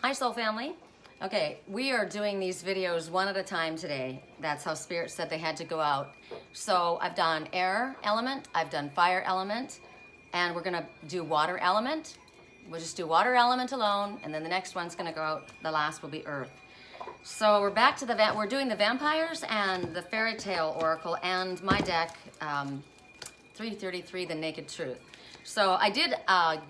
Hi, Soul Family. Okay, we are doing these videos one at a time today. That's how Spirit said they had to go out. So I've done air element, I've done fire element, and we're gonna do water element. We'll just do water element alone, and then the next one's gonna go out, the last will be earth. So we're back to we're doing the vampires and the fairy tale oracle and my deck, 333, the naked truth. So I did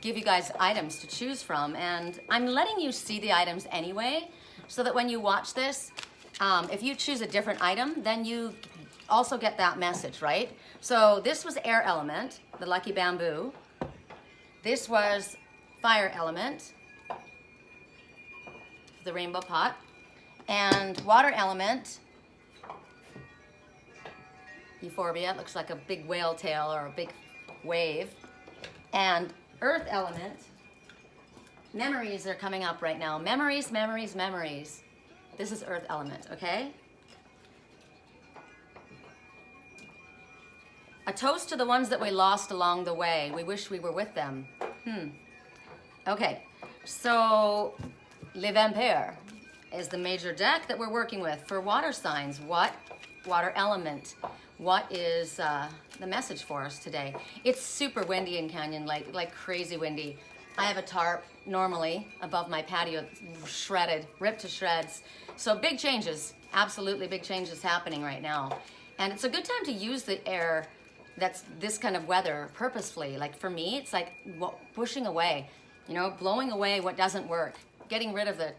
give you guys items to choose from, and I'm letting you see the items anyway, so that when you watch this, if you choose a different item, then you also get that message, right? So this was air element, the lucky bamboo. This was fire element, the rainbow pot, and water element, euphorbia. It looks like a big whale tail or a big wave. And earth element, memories are coming up right now. Memories, memories, memories. This is earth element, okay? A toast to the ones that we lost along the way. We wish we were with them. Okay, so Les Vampires is the major deck that we're working with for water signs. What water element? What is the message for us today? It's super windy in Canyon, like crazy windy. I have a tarp normally above my patio, shredded, ripped to shreds. So big changes, absolutely big changes happening right now. And it's a good time to use the air that's this kind of weather purposefully. Like for me, it's like pushing away, you know, blowing away what doesn't work, getting rid of the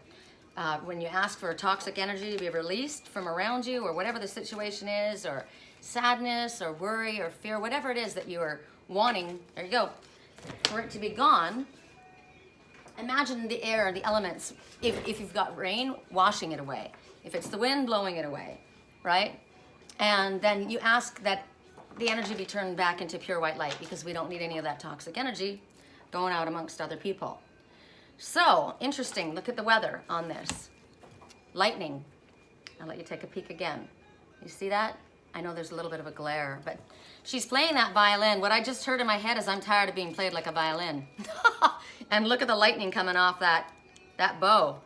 when you ask for toxic energy to be released from around you, or whatever the situation is, or sadness or worry or fear, whatever it is that you are wanting, there you go, for it to be gone. Imagine the air, the elements, if you've got rain, washing it away. If it's the wind, blowing it away, right? And then you ask that the energy be turned back into pure white light, because we don't need any of that toxic energy going out amongst other people. So, interesting, look at the weather on this. Lightning. I'll let you take a peek again. You see that? I know there's a little bit of a glare, but she's playing that violin. What I just heard in my head is I'm tired of being played like a violin. And look at the lightning coming off that bow.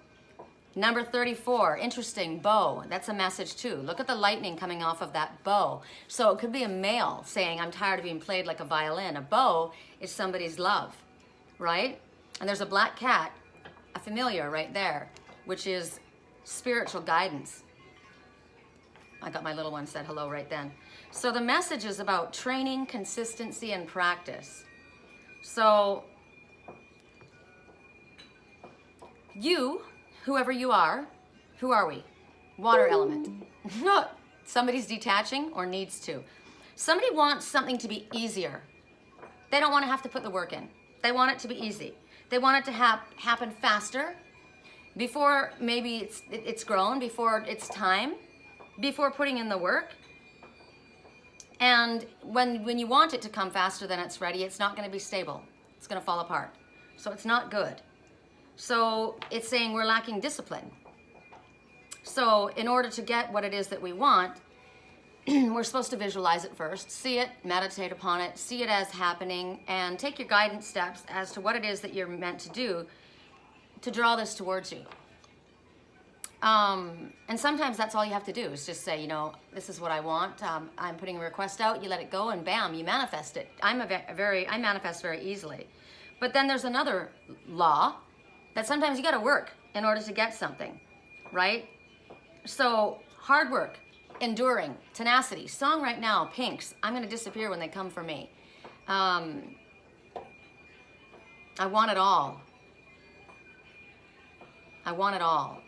Number 34, interesting, bow. That's a message too. Look at the lightning coming off of that bow. So it could be a male saying, I'm tired of being played like a violin. A bow is somebody's love, right? And there's a black cat, a familiar right there, which is spiritual guidance. I got my little one said hello right then. So the message is about training, consistency, and practice. So you, whoever you are, who are we? Water element. Somebody's detaching or needs to. Somebody wants something to be easier. They don't want to have to put the work in. They want it to be easy. They want it to happen faster, before maybe it's grown, before it's time, before putting in the work. And when you want it to come faster than it's ready, it's not going to be stable. It's going to fall apart. So it's not good. So it's saying we're lacking discipline. So in order to get what it is that we want, we're supposed to visualize it first, see it, meditate upon it, see it as happening, and take your guidance steps as to what it is that you're meant to do to draw this towards you. And sometimes that's all you have to do is just say, you know, this is what I want. I'm putting a request out. You let it go, and bam, you manifest it. I manifest very easily. But then there's another law that sometimes you got to work in order to get something, right? So hard work, enduring, tenacity. Song right now, Pinks. I'm going to disappear when they come for me. I want it all. I want it all.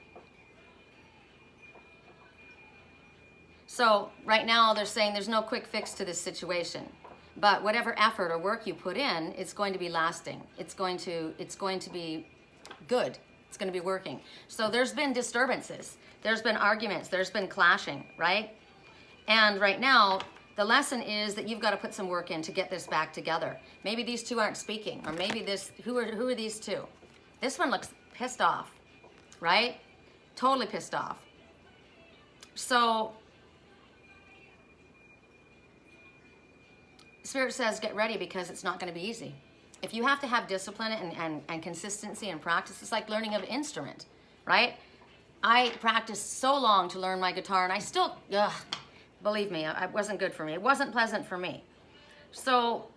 So right now they're saying there's no quick fix to this situation, but whatever effort or work you put in, it's going to be lasting. It's going to be good. It's going to be working. So there's been disturbances. There's been arguments. There's been clashing, right? And right now the lesson is that you've got to put some work in to get this back together. Maybe these two aren't speaking, or maybe who are these two? This one looks pissed off, right? Totally pissed off. So Spirit says get ready, because it's not going to be easy. If you have to have discipline and consistency and practice, it's like learning an instrument. right? I practiced so long to learn my guitar, and I still, believe me, it wasn't good for me. It wasn't pleasant for me. So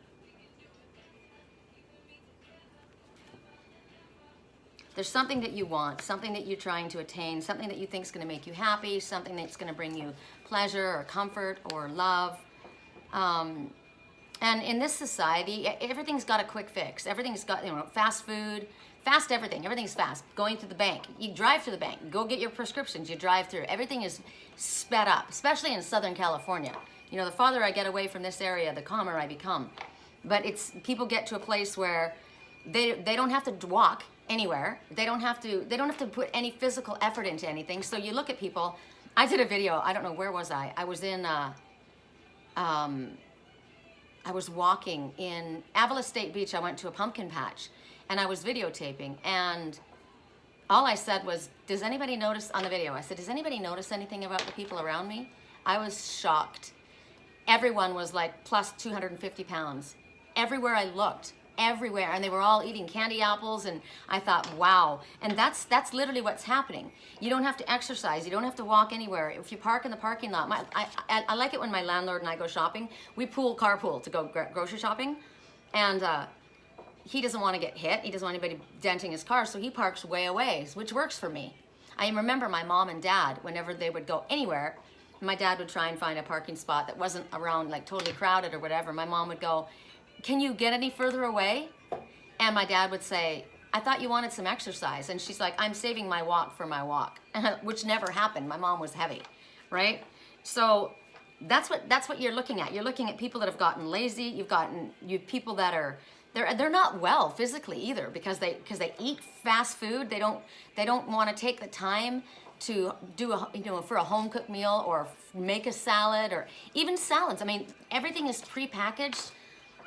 there's something that you want, something that you're trying to attain, something that you think is going to make you happy, something that's going to bring you pleasure or comfort or love. And in this society, everything's got a quick fix. Everything's got, fast food, fast everything. Everything's fast. Going to the bank. You drive to the bank. Go get your prescriptions. You drive through. Everything is sped up, especially in Southern California. The farther I get away from this area, the calmer I become. But people get to a place where they don't have to walk anywhere. They don't have to put any physical effort into anything. So you look at people. I did a video. I don't know, where was I? I was in I was walking in Avila State Beach. I went to a pumpkin patch and I was videotaping, and all I said was, does anybody notice on the video? I said, does anybody notice anything about the people around me? I was shocked. Everyone was like plus 250 pounds. Everywhere I looked, everywhere, and they were all eating candy apples, and I thought, wow. And that's literally what's happening. You don't have to exercise. You don't have to walk anywhere. If you park in the parking lot, I like it when my landlord and I go shopping. We carpool to go grocery shopping, and he doesn't want to get hit. He doesn't want anybody denting his car, so he parks way away, which works for me. I remember my mom and dad, whenever they would go anywhere, my dad would try and find a parking spot that wasn't around like totally crowded or whatever. My mom would go, can you get any further away? And my dad would say, I thought you wanted some exercise. And she's like, I'm saving my walk for my walk, which never happened. My mom was heavy, right? So that's what you're looking at. You're looking at people that have gotten lazy. You people that are, they're not well physically either, because they eat fast food. They don't want to take the time to do for a home cooked meal, or make a salad, or even salads. I mean, everything is prepackaged.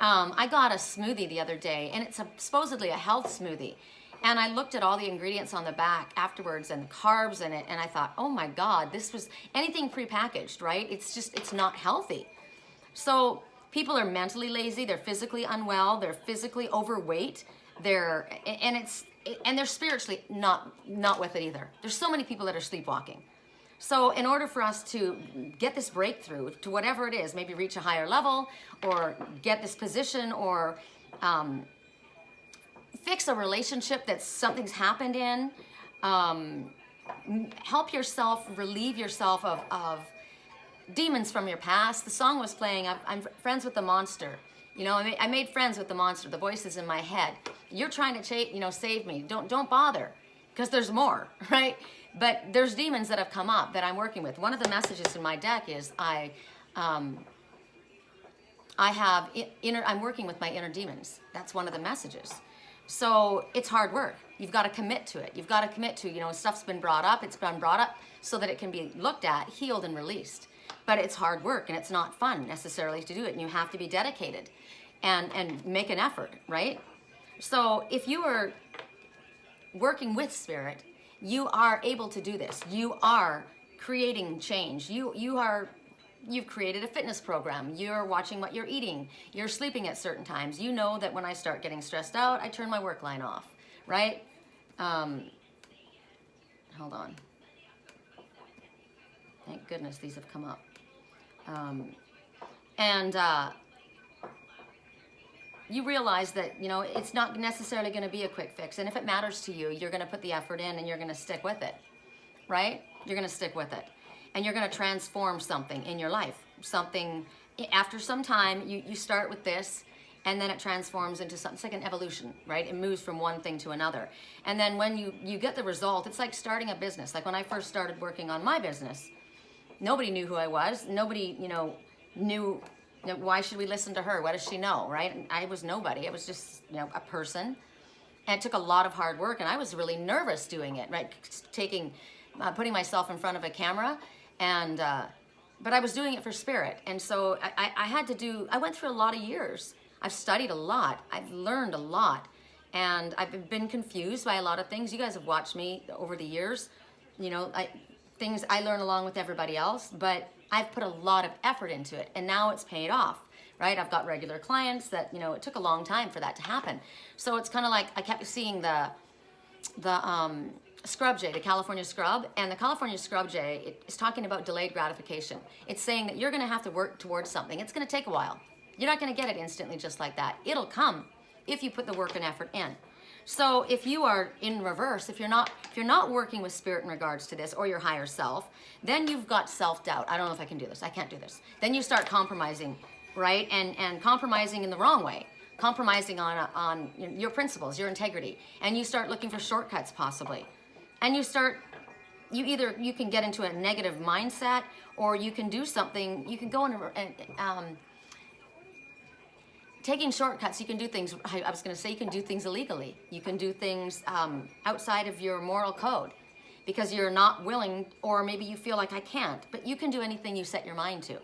I got a smoothie the other day, and it's supposedly a health smoothie. And I looked at all the ingredients on the back afterwards and the carbs in it, and I thought, oh my God, this was anything prepackaged, right? It's not healthy. So people are mentally lazy, they're physically unwell, they're physically overweight, they're spiritually not with it either. There's so many people that are sleepwalking. So in order for us to get this breakthrough to whatever it is, maybe reach a higher level, or get this position, or fix a relationship that something's happened in, help yourself, relieve yourself of demons from your past. The song was playing, I'm friends with the monster. I made friends with the monster, the voices in my head. You're trying to save me. Don't bother, because there's more, right? But there's demons that have come up that I'm working with. One of the messages in my deck is I'm working with my inner demons. That's one of the messages. So it's hard work. You've got to commit to it. You've got to commit to, stuff's been brought up. It's been brought up so that it can be looked at, healed, and released. But it's hard work, and it's not fun necessarily to do it. And you have to be dedicated and make an effort, right? So if you are working with spirit, you are able to do this. You are creating change. You've created a fitness program. You're watching what you're eating. You're sleeping at certain times. You know that when I start getting stressed out, I turn my work line off, right? Hold on. Thank goodness these have come up. You realize that, it's not necessarily going to be a quick fix. And if it matters to you, you're going to put the effort in, and you're going to stick with it, right? You're going to stick with it. And you're going to transform something in your life. Something, after some time, you start with this, and then it transforms into something. It's like an evolution, right? It moves from one thing to another. And then when you get the result, it's like starting a business. Like when I first started working on my business, nobody knew who I was. Nobody, knew, why should we listen to her? What does she know, right? I was nobody. I was just, a person. And it took a lot of hard work, and I was really nervous doing it, right? Putting myself in front of a camera, and but I was doing it for spirit. And so I went through a lot of years. I've studied a lot. I've learned a lot. And I've been confused by a lot of things. You guys have watched me over the years. Things I learn along with everybody else, but I've put a lot of effort into it, and now it's paid off, right? I've got regular clients that, it took a long time for that to happen. So it's kind of like I kept seeing the scrub jay, the California scrub, and the California scrub jay is talking about delayed gratification. It's saying that you're going to have to work towards something. It's going to take a while. You're not going to get it instantly just like that. It'll come if you put the work and effort in. So if you are in reverse, if you're not working with spirit in regards to this or your higher self, then you've got self-doubt. I don't know if I can do this. I can't do this. Then you start compromising, right? And compromising in the wrong way. Compromising on your principles, your integrity. And you start looking for shortcuts possibly. And you can get into a negative mindset, or you can do something, you can go in taking shortcuts. You can do things, I was going to say, you can do things illegally. You can do things outside of your moral code because you're not willing, or maybe you feel like I can't, but you can do anything you set your mind to.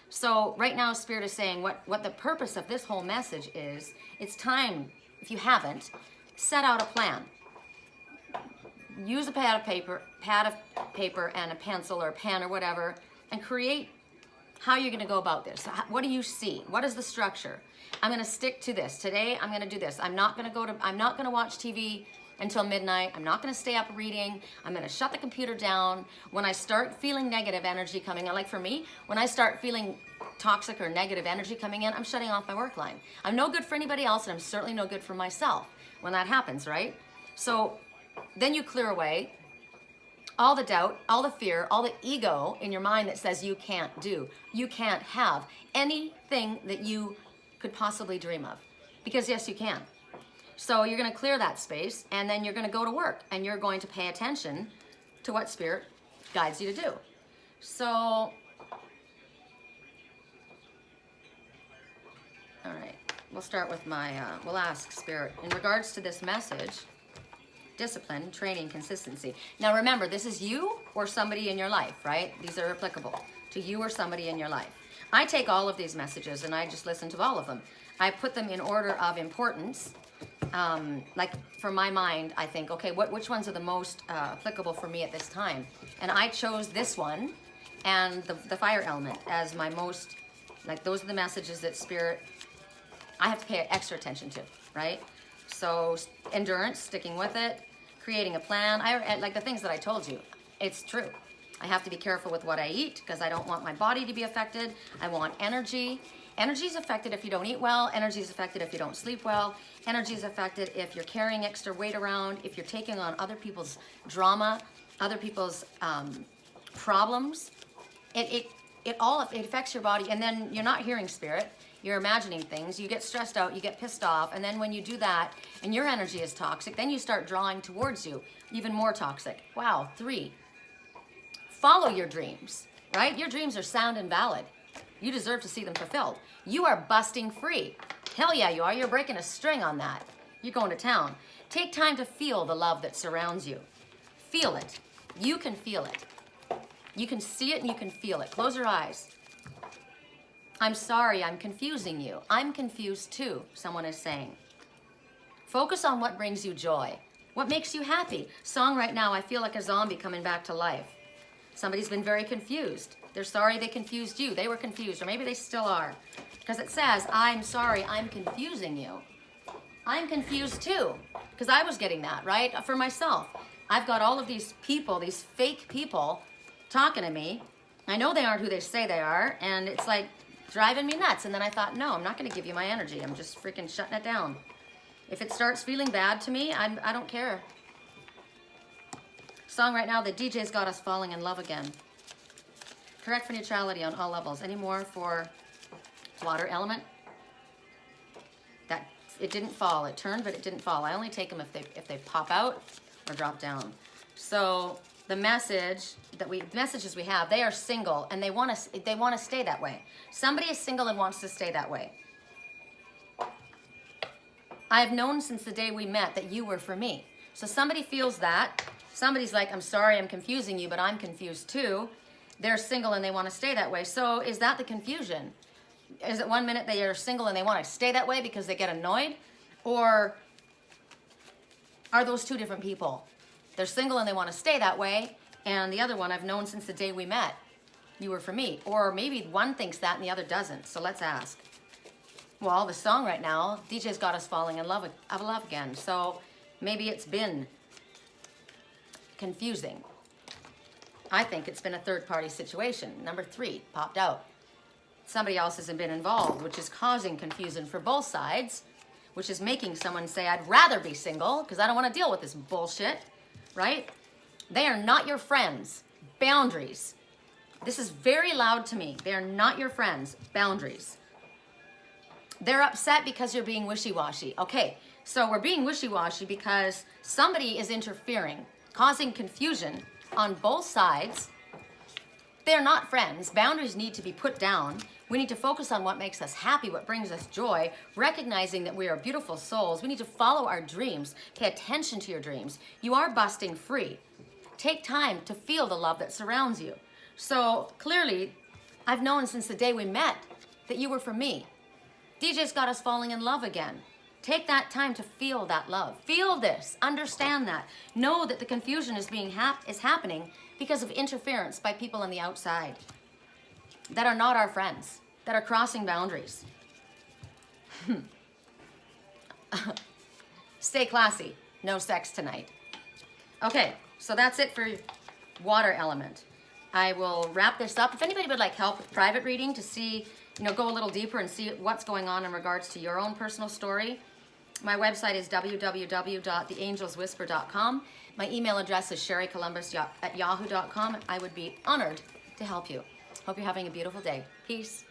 So right now, Spirit is saying what the purpose of this whole message is. It's time, if you haven't, set out a plan. Use a pad of paper and a pencil or a pen or whatever, and create how you're going to go about this. What do you see? What is the structure? I'm going to stick to this. Today, I'm going to do this. I'm not going to watch TV until midnight. I'm not going to stay up reading. I'm going to shut the computer down. When I start feeling negative energy coming in, like for me, when I start feeling toxic or negative energy coming in, I'm shutting off my work line. I'm no good for anybody else, and I'm certainly no good for myself when that happens, right? So then you clear away all the doubt, all the fear, all the ego in your mind that says you can't do, you can't have anything that you could possibly dream of. Because yes, you can. So you're going to clear that space, and then you're going to go to work, and you're going to pay attention to what Spirit guides you to do. So, all right, we'll start with we'll ask Spirit, in regards to this message, discipline, training, consistency. Now remember, this is you or somebody in your life, right? These are applicable to you or somebody in your life. I take all of these messages and I just listen to all of them. I put them in order of importance. Like for my mind, I think, okay, which ones are the most applicable for me at this time? And I chose this one and the fire element as my most, like those are the messages that Spirit, I have to pay extra attention to, right? So endurance, sticking with it, creating a plan. Like the things that I told you, it's true. I have to be careful with what I eat because I don't want my body to be affected. I want energy. Energy is affected if you don't eat well. Energy is affected if you don't sleep well. Energy is affected if you're carrying extra weight around, if you're taking on other people's drama, other people's problems. It affects your body, and then you're not hearing Spirit. You're imagining things, you get stressed out, you get pissed off, and then when you do that and your energy is toxic, then you start drawing towards you even more toxic. Wow, 3, follow your dreams, right? Your dreams are sound and valid. You deserve to see them fulfilled. You are busting free. Hell yeah, you are. You're breaking a string on that. You're going to town. Take time to feel the love that surrounds you. Feel it. You can feel it. You can see it and you can feel it. Close your eyes. I'm sorry, I'm confusing you. I'm confused too, someone is saying. Focus on what brings you joy. What makes you happy? Song right now, I feel like a zombie coming back to life. Somebody's been very confused. They're sorry they confused you. They were confused, or maybe they still are. Because it says, I'm sorry, I'm confusing you. I'm confused too, because I was getting that, right? For myself. I've got all of these people, these fake people talking to me. I know they aren't who they say they are, and it's like, driving me nuts. And then I thought, no, I'm not going to give you my energy. I'm just freaking shutting it down. If it starts feeling bad to me, I don't care. Song right now, the DJ's got us falling in love again. Correct for neutrality on all levels. Any more for water element? That it didn't fall. It turned, but it didn't fall. I only take them if they pop out or drop down. So the messages we have, they are single and they want to stay that way. Somebody is single and wants to stay that way. I have known since the day we met that you were for me. So somebody feels that. Somebody's like, I'm sorry, I'm confusing you, but I'm confused too. They're single and they want to stay that way. So is that the confusion? Is it one minute they are single and they want to stay that way because they get annoyed? Or are those two different people? They're single and they want to stay that way, and the other one I've known since the day we met. You were for me. Or maybe one thinks that and the other doesn't. So let's ask. Well, the song right now, DJ's got us falling in love again. So maybe it's been confusing. I think it's been a third-party situation. Number 3 popped out. Somebody else hasn't been involved, which is causing confusion for both sides, which is making someone say, I'd rather be single because I don't want to deal with this bullshit, right? They are not your friends. Boundaries. This is very loud to me. They are not your friends. Boundaries. They're upset because you're being wishy-washy. Okay, so we're being wishy-washy because somebody is interfering, causing confusion on both sides. They're not friends. Boundaries need to be put down. We need to focus on what makes us happy, what brings us joy, recognizing that we are beautiful souls. We need to follow our dreams. Pay attention to your dreams. You are busting free. Take time to feel the love that surrounds you. So clearly, I've known since the day we met that you were for me. DJ's got us falling in love again. Take that time to feel that love. Feel this. Understand that. Know that the confusion is happening because of interference by people on the outside that are not our friends, that are crossing boundaries. Stay classy. No sex tonight. Okay, so that's it for water element. I will wrap this up. If anybody would like help with private reading to see, go a little deeper and see what's going on in regards to your own personal story, my website is www.theangelswhisper.com. My email address is sherrycolumbus@yahoo.com. I would be honored to help you. Hope you're having a beautiful day. Peace.